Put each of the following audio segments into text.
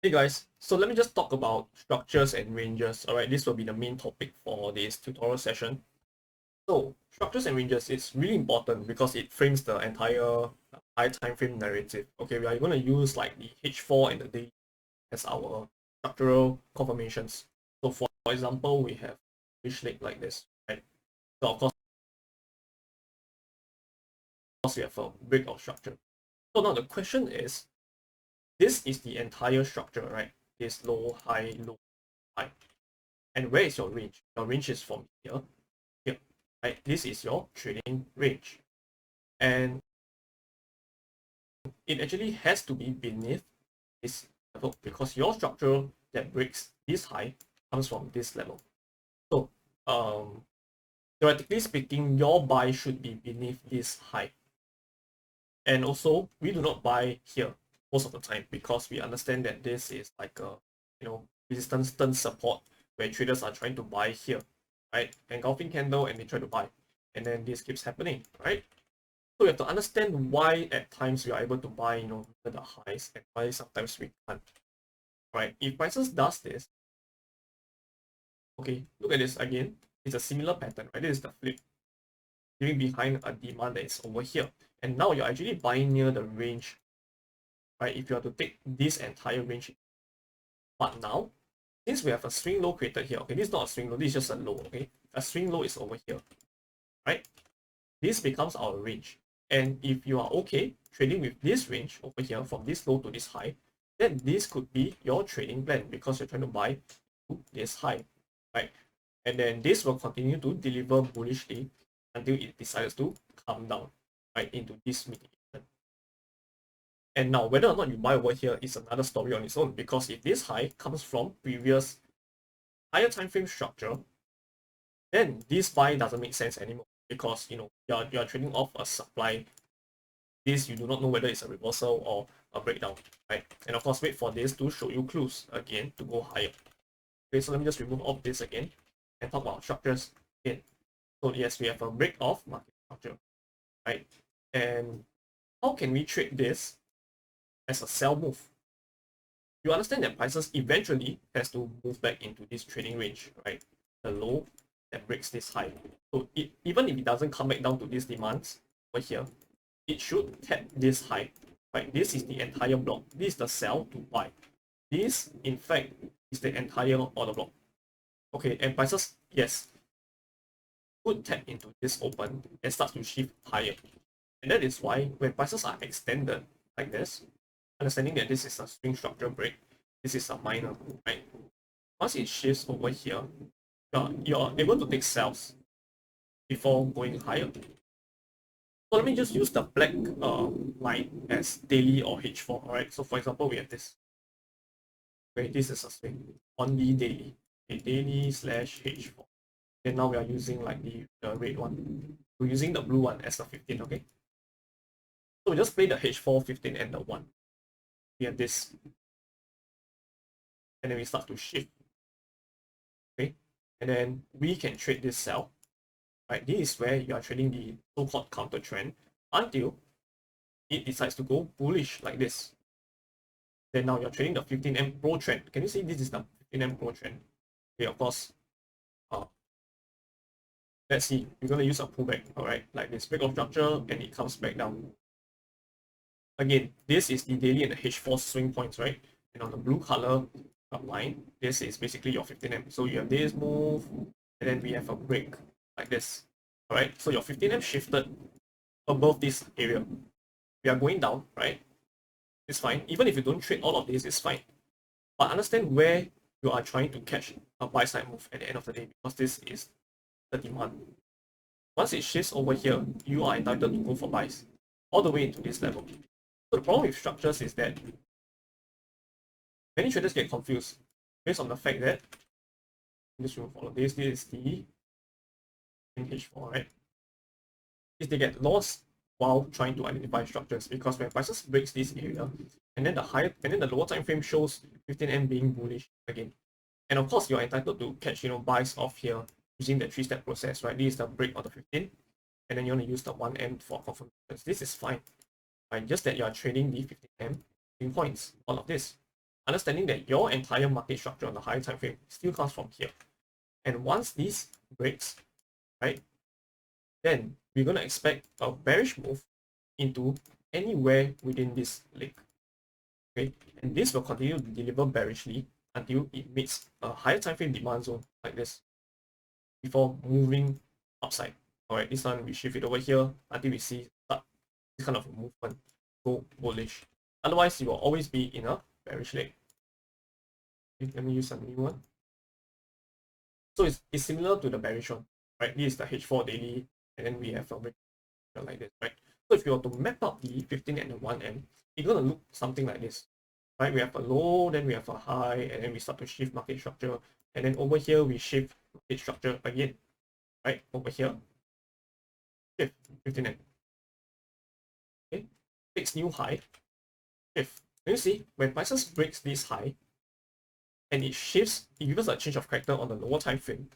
Hey guys, so let me just talk about structures and ranges. Alright, this will be the main topic for this tutorial session. So, structures and ranges is really important because it frames the entire high time frame narrative. Okay, we are going to use like the H4 and the D as our structural confirmations. So, for example, we have fish leg like this, right? So, of course, we have a break of structure. So, now the question is this is the entire structure, right? This low, high, low, high. And where is your range? Your range is from here, here, right? This is your trading range. And it actually has to be beneath this level because your structure that breaks this high comes from this level. So, theoretically speaking, your buy should be beneath this high. And also, we do not buy here most of the time because we understand that this is like a, resistance turn support where traders are trying to buy here, right? Engulfing candle and they try to buy. And then this keeps happening, right? So we have to understand why at times we are able to buy, the highs and why sometimes we can't, right? If prices does this, okay, look at this again. It's a similar pattern, right? This is the flip, leaving behind a demand that is over here. And now you're actually buying near the range, right? If you are to take this entire range. But now, since we have a swing low created here, okay, this is not a swing low, this is just a low, okay? A swing low is over here, right? This becomes our range. And if you are okay trading with this range over here from this low to this high, then this could be your trading plan because you're trying to buy to this high, right? And then this will continue to deliver bullishly until it decides to come down, right, into this mitigation. And now, whether or not you buy over here is another story on its own because if this high comes from previous higher time frame structure, then this buy doesn't make sense anymore because you're trading off a supply. This you do not know whether it's a reversal or a breakdown, right? And of course, wait for this to show you clues again to go higher. Okay, so let me just remove all this again and talk about structures again. So yes, we have a break off market structure, right? And how can we trade this as a sell move? You understand that prices eventually has to move back into this trading range, right? The low that breaks this high. So even if it doesn't come back down to these demands over here, it should tap this high, right? This is the entire block. This is the sell to buy. This, in fact, is the entire order block. Okay, and prices, yes, could tap into this open and start to shift higher. And that is why when prices are extended like this, understanding that this is a swing structure break, this is a minor, right? Once it shifts over here, you're able to take sells before going higher. So let me just use the black line as daily or H4, alright? So for example, we have this. Okay, this is a swing, only daily. Okay, daily slash H4. And now we are using like the red one. We're using the blue one as the 15, okay? So we just play the H4, 15, and the 1. We have this. And then we start to shift. Okay? And then we can trade this sell. Right? This is where you are trading the so-called counter trend until it decides to go bullish like this. Then now you're trading the 15M Pro trend. Can you see this is the 15M Pro trend? Okay, of course. Let's see. We're going to use a pullback, alright? Like this break of structure and it comes back down. Again, this is the daily and the H4 swing points, right? And on the blue color line, this is basically your 15M. So you have this move, and then we have a break like this. Alright, so your 15M shifted above this area. We are going down, right? It's fine. Even if you don't trade all of this, it's fine. But understand where you are trying to catch a buy side move at the end of the day because this is the demand. Once it shifts over here, you are entitled to go for buys all the way into this level. So the problem with structures is that many traders get confused based on the fact that this will follow this is the H4, right? Is they get lost while trying to identify structures because when prices breaks this area and then the lower time frame shows 15M being bullish again. And of course you're entitled to catch buys off here using the 3-step process, right? This is the break of the 15 and then you want to use the 1M for confirmations. This is fine. Right? Just that you are trading the 15M in points, all of this. understanding that your entire market structure on the higher time frame still comes from here. And once this breaks, right, then we're going to expect a bearish move into anywhere within this leg. Okay, and this will continue to deliver bearishly until it meets a higher time frame demand zone like this before moving upside. All right, this one we shift it over here until we see this kind of movement go bullish. Otherwise, you will always be in a bearish leg. Okay, let me use a new one. So it's similar to the bearish one, right? This is the H4 daily, and then we have a break like this, right? So if you were to map out the 15 and the 1M, it's gonna look something like this, right? We have a low, then we have a high, and then we start to shift market structure, and then over here we shift market structure again, right? Over here, shift 15M. Okay, takes new high, shift. Can you see when prices breaks this high, and it shifts, it gives us a change of character on the lower time frame.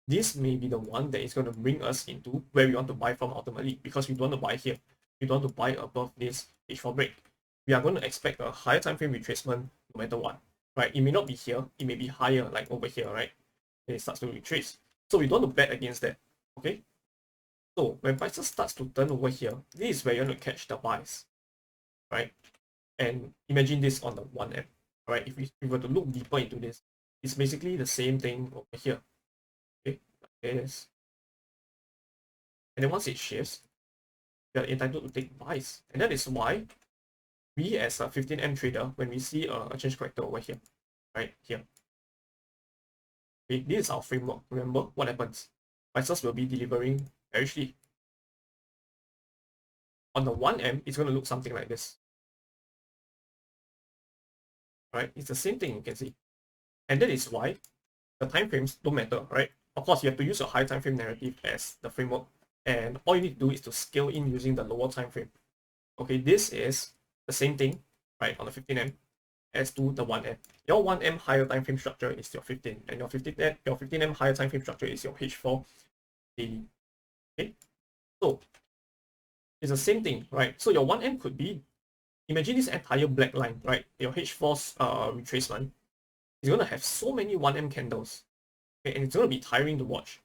This may be the one that is going to bring us into where we want to buy from ultimately, because we don't want to buy here. We don't want to buy above this H4 break. We are going to expect a higher time frame retracement no matter what, right? It may not be here, it may be higher, like over here, right? Then it starts to retrace. So we don't want to bet against that, okay? So when prices starts to turn over here, this is where you want to catch the buys, right? And imagine this on the 1M, right? If we were to look deeper into this, it's basically the same thing over here. Okay, like this. And then once it shifts, we are entitled to take buys. And that is why we as a 15M trader, when we see a change character over here, right here, okay, this is our framework. Remember what happens? Prices will be delivering bearishly. On the 1M, it's going to look something like this. Right? It's the same thing you can see. And that is why the time frames don't matter, right? Of course, you have to use your high time frame narrative as the framework. And all you need to do is to scale in using the lower time frame. Okay, this is the same thing, right, on the 15M as to the 1M. Your 1M higher time frame structure is your 15, and your 15M higher time frame structure is your H4 daily. Okay, so it's the same thing, right? So your 1M could be, imagine this entire black line, right? Your H4's retracement is going to have so many 1M candles, okay? And it's going to be tiring to watch.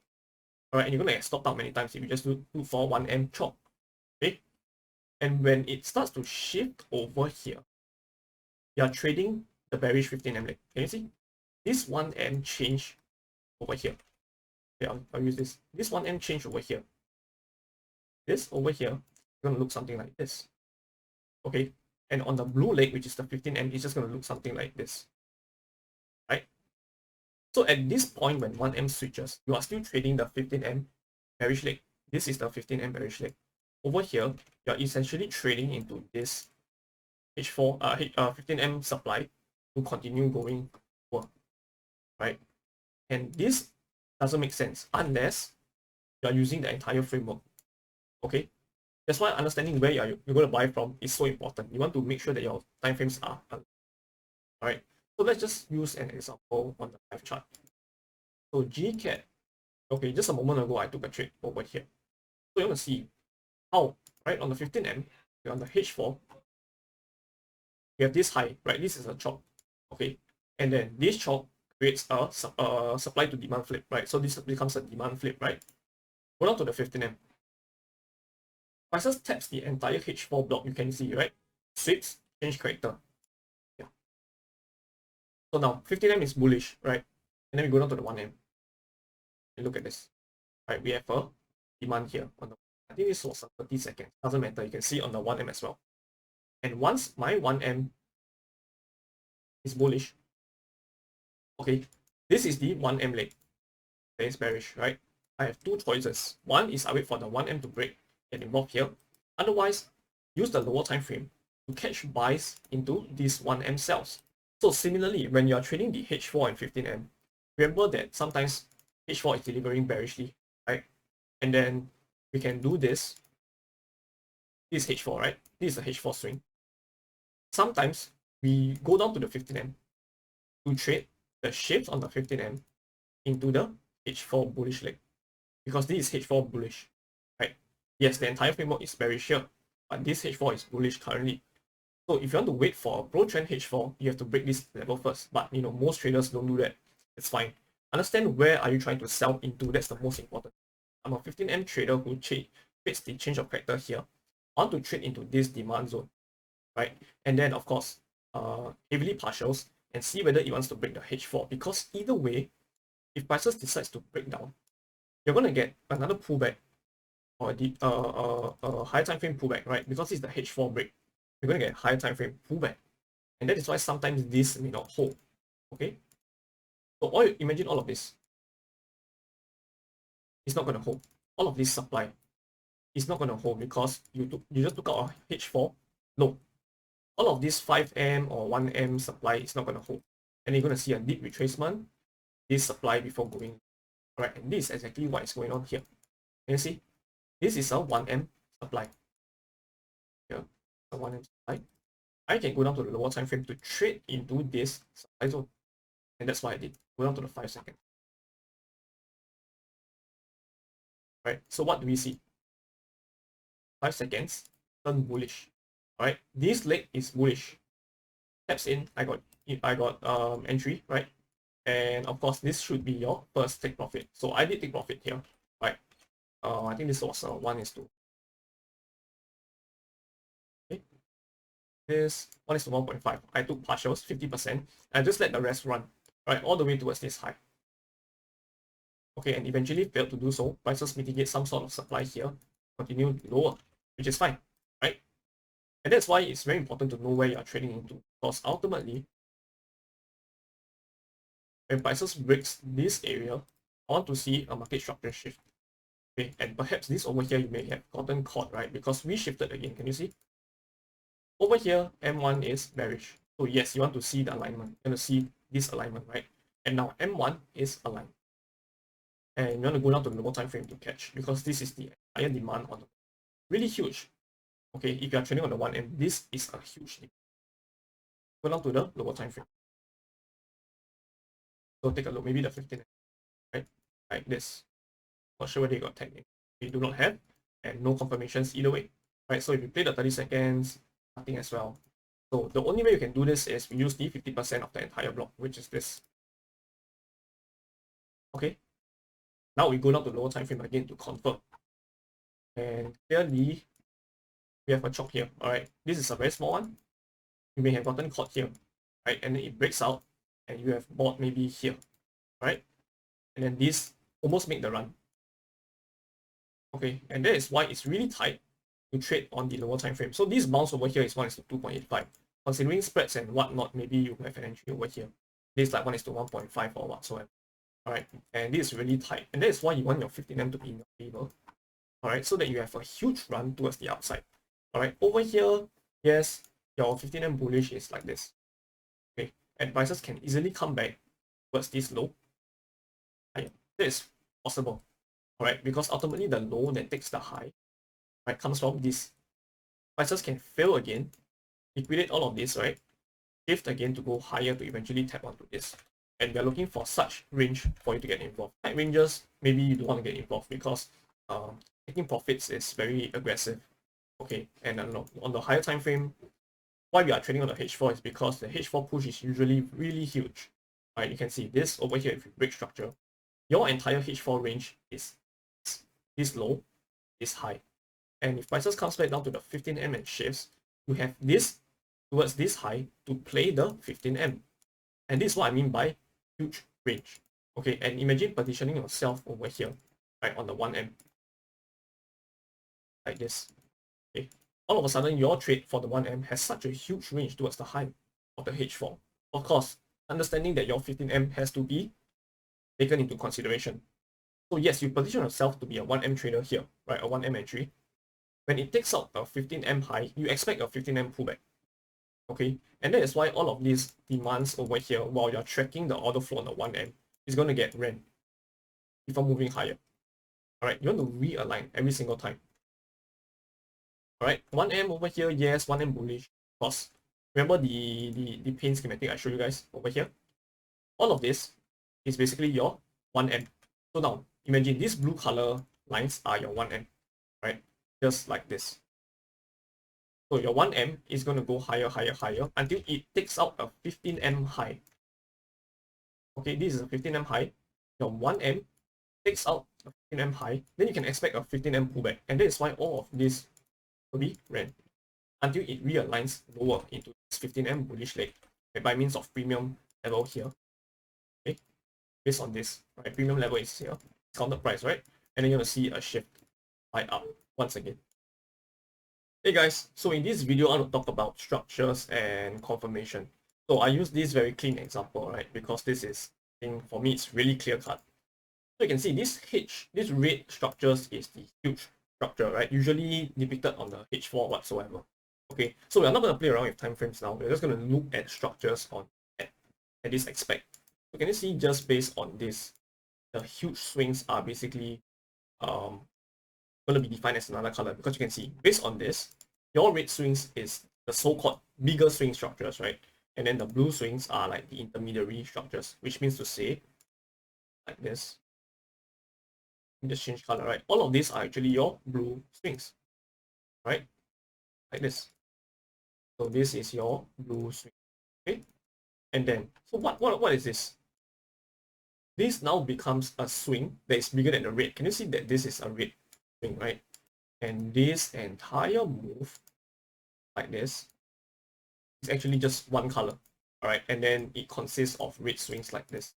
All right, and you're going to get stopped out many times if you just do for 1M chop, okay? And when it starts to shift over here, you are trading the bearish 15M leg. Can you see? This 1M change over here. Okay, I'll use this. This 1M change over here. This over here is going to look something like this. Okay, and on the blue leg, which is the 15M, it's just going to look something like this. Right? So at this point, when 1M switches, you are still trading the 15M bearish leg. This is the 15M bearish leg. Over here, you're essentially trading into this H4, 15M supply to continue going upward, right? And this doesn't make sense unless you're using the entire framework, okay? That's why understanding where you're going to buy from is so important. You want to make sure that your time frames are, all right? So let's just use an example on the live chart. So GCAT, okay, just a moment ago, I took a trade over here. So you want to see how, right, on the 15M, on the H4, we have this high, right? This is a chop, okay? And then this chop creates a supply to demand flip, right? So this becomes a demand flip, right? Go down to the 15M. Prices taps the entire H4 block, you can see, right? Sweeps, change character. Yeah. So now 15M is bullish, right? And then we go down to the 1M. And look at this. Right, we have a demand here on the, I think this was 30 seconds. Doesn't matter, you can see on the 1M as well. And once my 1M is bullish, okay, this is the 1M leg. That is bearish, right? I have two choices. One is I wait for the 1M to break, get involved here. Otherwise, use the lower time frame to catch buys into these 1M cells. So similarly, when you are trading the H4 and 15M, remember that sometimes H4 is delivering bearishly, right? And then we can do this. This is H4, right? This is a H4 swing. Sometimes we go down to the 15M to trade the shift on the 15M into the H4 bullish leg, because this is H4 bullish, right? Yes, the entire framework is bearish here, but this H4 is bullish currently. So if you want to wait for a pro trend H4, you have to break this level first. But most traders don't do that. It's fine. Understand where are you trying to sell into. That's the most important. I'm a 15M trader who trades the change of character here. I want to trade into this demand zone, right? And then of course, heavily partials and see whether it wants to break the H4. Because either way, if prices decides to break down, you're going to get another pullback or a higher time frame pullback, right? Because it's the H4 break, you're going to get higher time frame pullback, and that is why sometimes this may not hold. Okay, so imagine all of this. It's not going to hold. All of this supply is not going to hold because you just took out a H4 low. All of this 5M or 1M supply is not going to hold, and you're going to see a deep retracement. This supply before going. Right, and this is exactly what is going on here. Can you see? This is a 1M supply. Here, a 1M supply. I can go down to the lower time frame to trade into this supply zone. And that's what I did. Go down to the 5 seconds. Right, so what do we see? 5 seconds, turn bullish. Alright, this leg is bullish. Taps in, I got entry, right? And of course, this should be your first take profit. So I did take profit here, right? I think this was 1:2. Okay. This 1:1.5. I took partials, 50%. I just let the rest run, right, all the way towards this high. Okay, and eventually failed to do so. Prices mitigate some sort of supply here, continue lower, which is fine, right? And that's why it's very important to know where you are trading into, because ultimately, when prices breaks this area, I want to see a market structure shift. Okay, and perhaps this over here you may have gotten caught, right? Because we shifted again. Can you see? Over here, M1 is bearish. So yes, you want to see the alignment. You want to see this alignment, right? And now M1 is aligned. And you want to go down to the lower time frame to catch, because this is the higher demand on the really huge. Okay, if you are trading on the 1M, this is a huge demand. Go down to the lower time frame. So take a look, maybe the 15, right? Like this. Not sure whether you got tagged. You do not have, and no confirmations either way, right? So if you play the 30 seconds, nothing as well. So the only way you can do this is we use the 50% of the entire block, which is this. Okay. Now we go down to lower time frame again to confirm. And clearly, we have a chop here. All right. This is a very small one. You may have gotten caught here, right? And then it breaks out, and you have bought maybe here, right? And then this almost make the run. Okay, and that is why it's really tight to trade on the lower time frame. So this bounce over here is 1:2.85. Considering spreads and whatnot, maybe you have an entry over here. This is like 1:1.5 or whatsoever. Alright, and this is really tight. And that is why you want your 15M to be in your favor. Alright, so that you have a huge run towards the upside. Alright, over here, yes, your 15M bullish is like this. Okay, and prices can easily come back towards this low. That is possible. Alright, because ultimately the low that takes the high, right, comes from this. Prices can fail again, liquidate all of this, right? Shift again to go higher to eventually tap onto this. And we are looking for such range for you to get involved. Tight ranges, maybe you don't want to get involved because taking profits is very aggressive. Okay, and on the higher time frame, why we are trading on the H4 is because the H4 push is usually really huge. Right, you can see this over here. If you break structure, your entire H4 range is this low, this high. And if prices comes back down to the 15M and shifts, you have this towards this high to play the 15M. And this is what I mean by huge range. Okay, and imagine positioning yourself over here, right, on the 1M. Like this. Okay. All of a sudden, your trade for the 1M has such a huge range towards the high of the H4. Of course, understanding that your 15M has to be taken into consideration. So yes, you position yourself to be a 1M trader here, right, a 1M entry. When it takes out a 15M high, you expect a 15M pullback. Okay, and that is why all of these demands over here, while you're tracking the order flow on the 1M, is going to get ran before moving higher. Alright, you want to realign every single time. Alright, 1M over here, yes, 1M bullish. Of course, remember the pain schematic I showed you guys over here? All of this is basically your 1M. So now, imagine these blue color lines are your 1M, right? Just like this. So your 1M is going to go higher, higher, higher until it takes out a 15M high. Okay, this is a 15M high. Your 1M takes out a 15M high. Then you can expect a 15M pullback. And that is why all of this will be red until it realigns lower into this 15M bullish leg, okay, by means of premium level here. Okay, based on this, right? Premium level is here, discounted price, right? And then you're gonna see a shift by up once again. Hey guys, so in this video I want to talk about structures and confirmation. So I use this very clean example, right? Because this is, I think for me it's really clear cut. So you can see this this red structures is the huge structure, right? Usually depicted on the H4 whatsoever. Okay, so we're not going to play around with time frames now. We're just going to look at structures at this aspect. So can you see, just based on this, the huge swings are basically going to be defined as another color, because you can see based on this, your red swings is the so-called bigger swing structures, right? And then the blue swings are like the intermediary structures, which means to say like this. Just change color, right? All of these are actually your blue swings, right? Like this. So this is your blue swing, okay? And then, so what is this? This now becomes a swing that is bigger than the red. Can you see that this is a red swing, right? And this entire move, like this, is actually just one color, all right? And then it consists of red swings like this,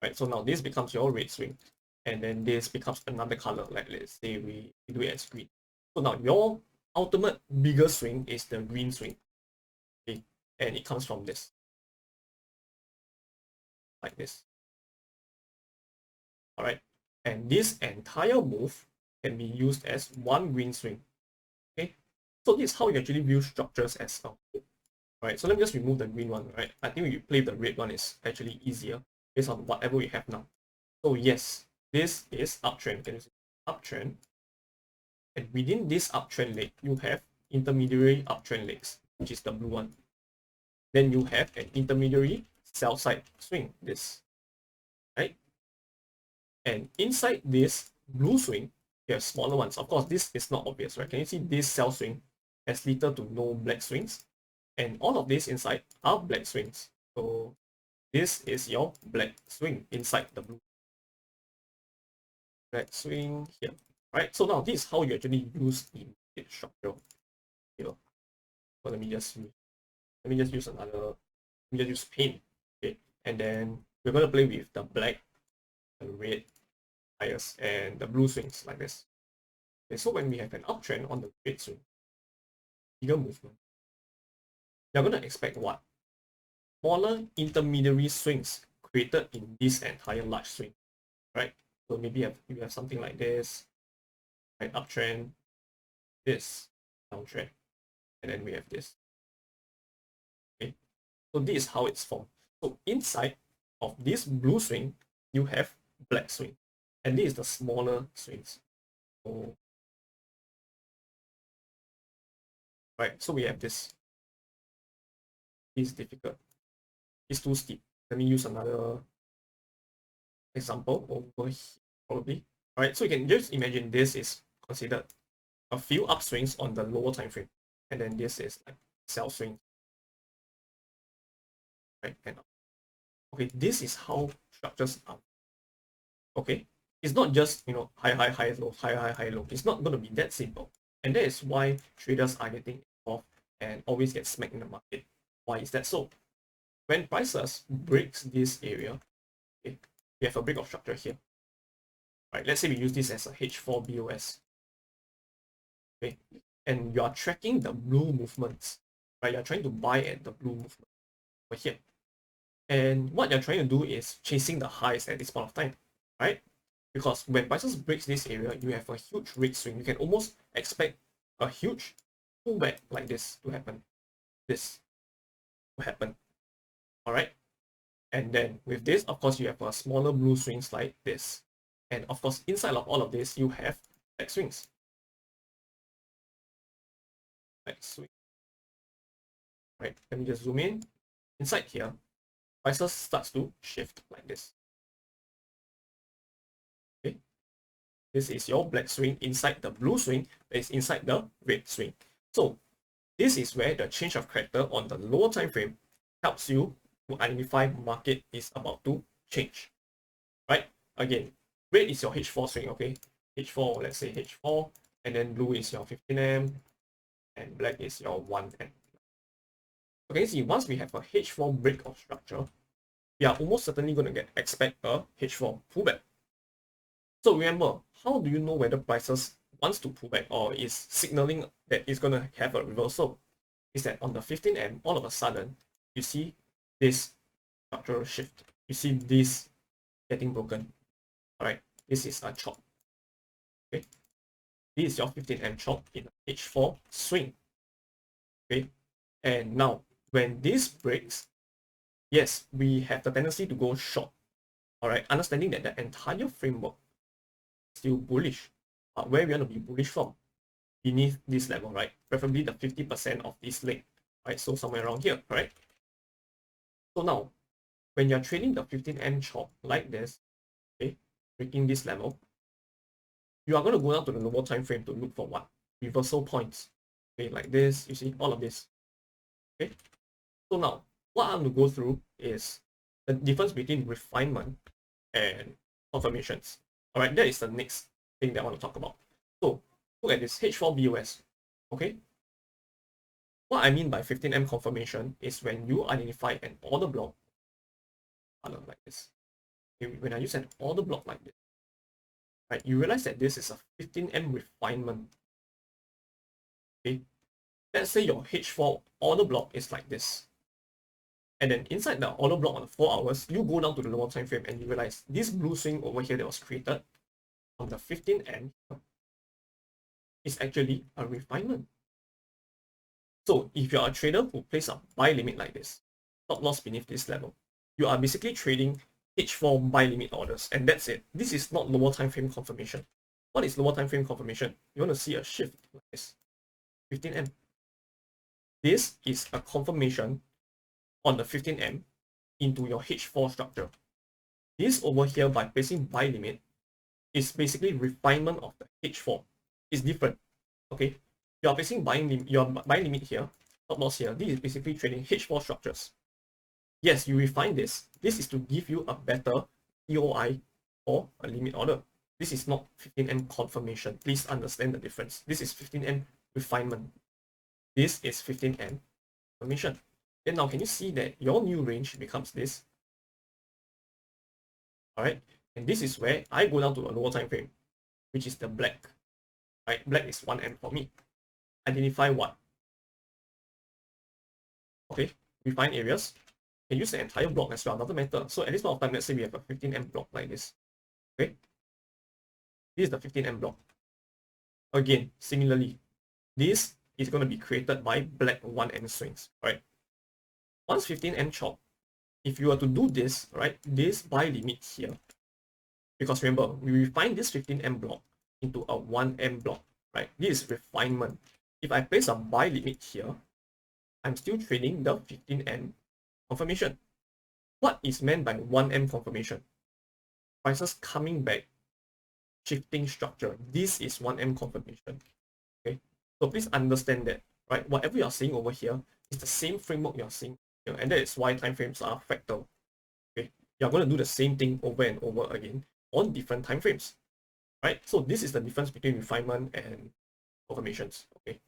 right? So now this becomes your red swing, and then this becomes another color, like let's say we do it as green. So now your ultimate bigger swing is the green swing, okay? And it comes from this, like this. All right, and this entire move can be used as one green swing. Okay, so this is how you actually view structures as a whole. Right, so let me just remove the green one. Right, I think we play the red one is actually easier based on whatever we have now. So yes, this is uptrend. Can you see uptrend? And within this uptrend leg, you have intermediary uptrend legs, which is the blue one. Then you have an intermediary sell side swing, this, right? And inside this blue swing, you have smaller ones. Of course, this is not obvious, right? Can you see this sell swing has little to no black swings? And all of these inside are black swings. So this is your black swing inside the blue. Black swing here, right? So now this is how you actually use the structure here. So let me just use another, let me just use paint, okay? And then we're going to play with the black, the red tires, and the blue swings like this. Okay, so when we have an uptrend on the red swing, bigger movement, you're going to expect what? Smaller intermediary swings created in this entire large swing, right? So maybe you have something like this, right? Uptrend, this, downtrend, and then we have this. Okay, so this is how it's formed. So inside of this blue swing, you have black swing, and this is the smaller swings. So, right, so we have this. It's difficult. It's too steep. Let me use another example over here, probably. All right, so you can just imagine this is considered a few upswings on the lower time frame, and then this is like sell swing, right? And okay, this is how structures are. Okay, it's not just, you know, high, high, high, low, high, high, high, low. It's not going to be that simple, and that is why traders are getting involved and always get smacked in the market. Why is that so? When prices breaks this area, okay, we have a break of structure here. Right, let's say we use this as a H4 BOS. Okay, and you are tracking the blue movements, right? You're trying to buy at the blue movement over here. And what you're trying to do is chasing the highs at this point of time, right? Because when prices breaks this area, you have a huge red swing. You can almost expect a huge pullback like this to happen. This to happen. All right. And then with this, of course, you have a smaller blue swings like this. And of course, inside of all of this, you have black swings. Black swing. Right. Let me just zoom in. Inside here, prices starts to shift like this. Okay. This is your black swing inside the blue swing that is inside the red swing. So This is where the change of character on the lower time frame helps you to identify market is about to change, right? Again, red is your H4 swing, okay? H4, let's say H4, and then blue is your 15M, and black is your 1M. Okay, see, once we have a H4 break of structure, we are almost certainly going to expect a H4 pullback. So remember, how do you know whether prices wants to pull back or is signaling that it's going to have a reversal? Is that on the 15M, all of a sudden, you see this structural shift. You see this getting broken. All right, this is a chop. Okay, this is your 15M chop in H4 swing. Okay, and now when this breaks, yes, we have the tendency to go short. All right, understanding that the entire framework is still bullish. But where we want to be bullish from? Beneath this level, right? Preferably the 50% of this leg, right? So somewhere around here, correct? So now, when you're trading the 15M chop like this, okay, breaking this level, you are going to go down to the lower time frame to look for what? Reversal points. Okay, like this, you see all of this. Okay. So now, what I'm going to go through is the difference between refinement and confirmations. All right, that is the next thing that I want to talk about. So look at this H4 BOS. Okay. What I mean by 15M confirmation is when you identify an order block like this. Okay, when I use an order block like this, right, you realize that this is a 15M refinement. Okay, let's say your H4 order block is like this. And then inside the order block on the 4 hours, you go down to the lower time frame and you realize this blue swing over here that was created on the 15M is actually a refinement. So if you're a trader who plays a buy limit like this, stop loss beneath this level, you are basically trading H4 buy limit orders, and that's it. This is not lower time frame confirmation. What is lower time frame confirmation? You want to see a shift like this, 15M. This is a confirmation on the 15M into your H4 structure. This over here, by placing buy limit, is basically refinement of the H4. It's different. Okay, you are placing your buy limit here, stop loss here. This is basically trading H4 structures. Yes, you refine this. This is to give you a better POI or a limit order. This is not 15M confirmation. Please understand the difference. This is 15M refinement. This is 15M confirmation. Then now, can you see that your new range becomes this? All right, and this is where I go down to a lower time frame, which is the black. Right, black is 1M for me. Identify what? Okay, refine areas. Can use the entire block as well, doesn't matter. So at this point of time, let's say we have a 15M block like this. Okay, this is the 15M block. Again, similarly, this is going to be created by black 1M swings, right? Once 15M chop, if you were to do this, right, this buy limit here, because remember, we refine this 15M block into a 1M block, right? This is refinement. If I place a buy limit here, I'm still trading the 15M confirmation. What is meant by 1M confirmation? Prices coming back, shifting structure. This is 1M confirmation. Okay, so please understand that, right? Whatever you're seeing over here is the same framework you're seeing here, and that is why time frames are fractal. Okay, you're going to do the same thing over and over again on different time frames, right? So this is the difference between refinement and confirmations. Okay.